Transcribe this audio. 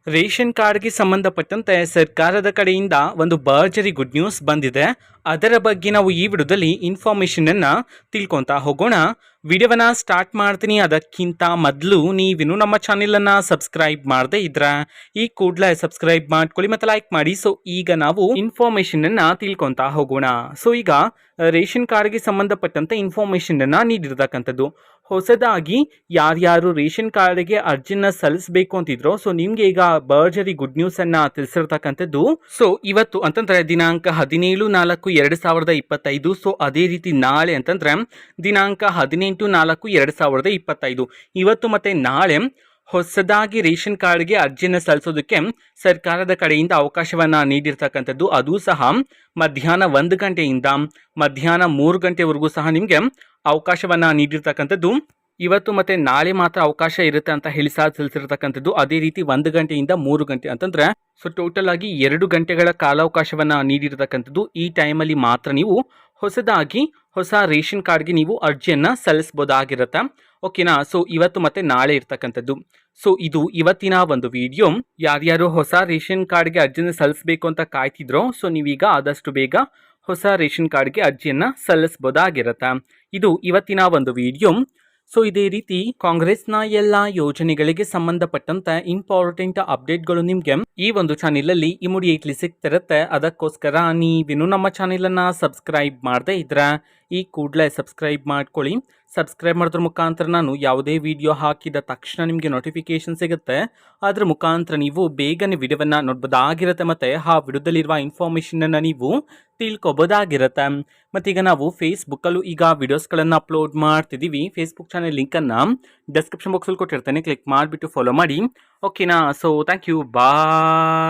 Ration ಕಾರ್ಡ್ಗೆ ಸಂಬಂಧಪಟ್ಟಂತೆ ಸರ್ಕಾರದ ಕಡೆಯಿಂದ ಒಂದು ಭರ್ಜರಿ ಗುಡ್ ನ್ಯೂಸ್ ಬಂದಿದೆ. ಅದರ ಬಗ್ಗೆ ನಾವು ಈ ವಿಡಿಯೋದಲ್ಲಿ ಇನ್ಫಾರ್ಮೇಷನ್ ಅನ್ನ ತಿಳ್ಕೊಂತಾ ಹೋಗೋಣ. ವಿಡಿಯೋವನ್ನ ಸ್ಟಾರ್ಟ್ ಮಾಡ್ತೀನಿ. ಅದಕ್ಕಿಂತ ಮೊದಲು ನೀವಿನ್ನು ನಮ್ಮ ಚಾನೆಲ್ ಅನ್ನ ಸಬ್ಸ್ಕ್ರೈಬ್ ಮಾಡದೇ ಇದ್ರೆ ಈ ಕೂಡಲೇ ಸಬ್ಸ್ಕ್ರೈಬ್ ಮಾಡ್ಕೊಳ್ಳಿ ಮತ್ತೆ ಲೈಕ್ ಮಾಡಿ. ಸೊ ಈಗ ನಾವು ಇನ್ಫಾರ್ಮೇಷನ್ ಅನ್ನ ತಿಳ್ಕೊಂತಾ ಹೋಗೋಣ. ಸೊ ಈಗ ರೇಷನ್ ಕಾರ್ಡ್ಗೆ ಸಂಬಂಧಪಟ್ಟಂತೆ ಇನ್ಫಾರ್ಮೇಷನ್ ಅನ್ನ ನೀಡಿರ್ತಕ್ಕಂಥದ್ದು. ಹೊಸದಾಗಿ ಯಾರ್ಯಾರು ರೇಷನ್ ಕಾರ್ಡ್ಗೆ ಅರ್ಜಿನ ಸಲ್ಲಿಸಬೇಕು ಅಂತಿದ್ರು, ಸೊ ನಿಮ್ಗೆ ಈಗ ಭರ್ಜರಿ ಗುಡ್ ನ್ಯೂಸ್ ಅನ್ನ ತಿಳಿಸಿರ್ತಕ್ಕಂಥದ್ದು. ಸೊ ಇವತ್ತು ಅಂತಂದ್ರೆ ದಿನಾಂಕ 17/4/2025. ಸೊ ಅದೇ ರೀತಿ ನಾಳೆ ಅಂತಂದ್ರೆ ದಿನಾಂಕ 18/4/2025. ಇವತ್ತು ಮತ್ತೆ ನಾಳೆ ಹೊಸದಾಗಿ ರೇಷನ್ ಕಾರ್ಡ್ಗೆ ಅರ್ಜಿಯನ್ನು ಸಲ್ಲಿಸೋದಕ್ಕೆ ಸರ್ಕಾರದ ಕಡೆಯಿಂದ ಅವಕಾಶವನ್ನ ನೀಡಿರ್ತಕ್ಕಂಥದ್ದು. ಅದು ಸಹ ಮಧ್ಯಾಹ್ನ 1 ಗಂಟೆಯಿಂದ ಮಧ್ಯಾಹ್ನ 3 ಗಂಟೆವರೆಗೂ ಸಹ ನಿಮಗೆ ಅವಕಾಶವನ್ನ ನೀಡಿರ್ತಕ್ಕಂಥದ್ದು. ಇವತ್ತು ಮತ್ತೆ ನಾಳೆ ಮಾತ್ರ ಅವಕಾಶ ಇರುತ್ತೆ ಅಂತ ಹೇಳಿ ಸಹ ತಿಳಿಸಿರ್ತಕ್ಕಂಥದ್ದು. ಅದೇ ರೀತಿ 1 ಗಂಟೆಯಿಂದ 3 ಗಂಟೆ ಅಂತಂದ್ರೆ ಸೊ ಟೋಟಲ್ ಆಗಿ 2 ಗಂಟೆಗಳ ಕಾಲಾವಕಾಶವನ್ನ ನೀಡಿರ್ತಕ್ಕಂಥದ್ದು. ಈ ಟೈಮಲ್ಲಿ ಮಾತ್ರ ನೀವು ಹೊಸದಾಗಿ ಹೊಸ ರೇಷನ್ ಕಾರ್ಡ್ಗೆ ನೀವು ಅರ್ಜಿಯನ್ನ ಸಲ್ಲಿಸಬಹುದಾಗಿರುತ್ತೆ. ಓಕೆನಾ. ಸೊ ಇವತ್ತು ಮತ್ತೆ ನಾಳೆ ಇರ್ತಕ್ಕಂಥದ್ದು. ಸೊ ಇದು ಇವತ್ತಿನ ಒಂದು ವಿಡಿಯೋ. ಯಾರ್ಯಾರು ಹೊಸ ರೇಷನ್ ಕಾರ್ಡ್ಗೆ ಅರ್ಜಿನ ಸಲ್ಲಿಸಬೇಕು ಅಂತ ಕಾಯ್ತಿದ್ರೋ, ಸೊ ನೀವೀಗ ಆದಷ್ಟು ಬೇಗ ಹೊಸ ರೇಷನ್ ಕಾರ್ಡ್ಗೆ ಅರ್ಜಿಯನ್ನ ಸಲ್ಲಿಸಬಹುದಾಗಿರುತ್ತೆ. ಇದು ಇವತ್ತಿನ ಒಂದು ವಿಡಿಯೋ. ಸೊ ಇದೇ ರೀತಿ ಕಾಂಗ್ರೆಸ್ನ ಎಲ್ಲ ಯೋಜನೆಗಳಿಗೆ ಸಂಬಂಧಪಟ್ಟಂತ ಇಂಪಾರ್ಟೆಂಟ್ ಅಪ್ಡೇಟ್ಗಳು ನಿಮ್ಗೆ ಈ ಒಂದು ಚಾನೆಲ್ ಅಲ್ಲಿ ಇಮಿಡಿಯೇಟ್ಲಿ ಸಿಗ್ತಿರುತ್ತೆ. ಅದಕ್ಕೋಸ್ಕರ ನೀವಿನ್ನು ನಮ್ಮ ಚಾನೆಲ್ ಅನ್ನ ಸಬ್ಸ್ಕ್ರೈಬ್ ಮಾಡದೇ ಇದ್ರೆ ಈ ಕೂಡಲೇ ಸಬ್ಸ್ಕ್ರೈಬ್ ಮಾಡ್ಕೊಳ್ಳಿ. ಸಬ್ಸ್ಕ್ರೈಬ್ ಮಾಡೋದ್ರ ಮುಖಾಂತರ ನಾನು ಯಾವುದೇ ವಿಡಿಯೋ ಹಾಕಿದ ತಕ್ಷಣ ನಿಮಗೆ ನೋಟಿಫಿಕೇಶನ್ ಸಿಗುತ್ತೆ. ಅದ್ರ ಮುಖಾಂತರ ನೀವು ಬೇಗನೆ ವಿಡಿಯೋವನ್ನ ನೋಡ್ಬೋದಾಗಿರುತ್ತೆ ಮತ್ತೆ ಆ ವಿಡಿಯೋದಲ್ಲಿರುವ ಇನ್ಫಾರ್ಮೇಶನ್ ಅನ್ನ ನೀವು ತಿಳ್ಕೊಬೋದಾಗಿರುತ್ತೆ. ಮತ್ತೀಗ ನಾವು ಫೇಸ್ಬುಕ್ಕಲ್ಲೂ ಈಗ ವಿಡಿಯೋಸ್ಗಳನ್ನು ಅಪ್ಲೋಡ್ ಮಾಡ್ತಿದ್ದೀವಿ. ಫೇಸ್ಬುಕ್ ಚಾನೆಲ್ ಲಿಂಕನ್ನು ಡಿಸ್ಕ್ರಿಪ್ಷನ್ ಬಾಕ್ಸಲ್ಲಿ ಕೊಟ್ಟಿರ್ತೇನೆ, ಕ್ಲಿಕ್ ಮಾಡಿಬಿಟ್ಟು ಫಾಲೋ ಮಾಡಿ. ಓಕೆನಾ. So thank you, bye.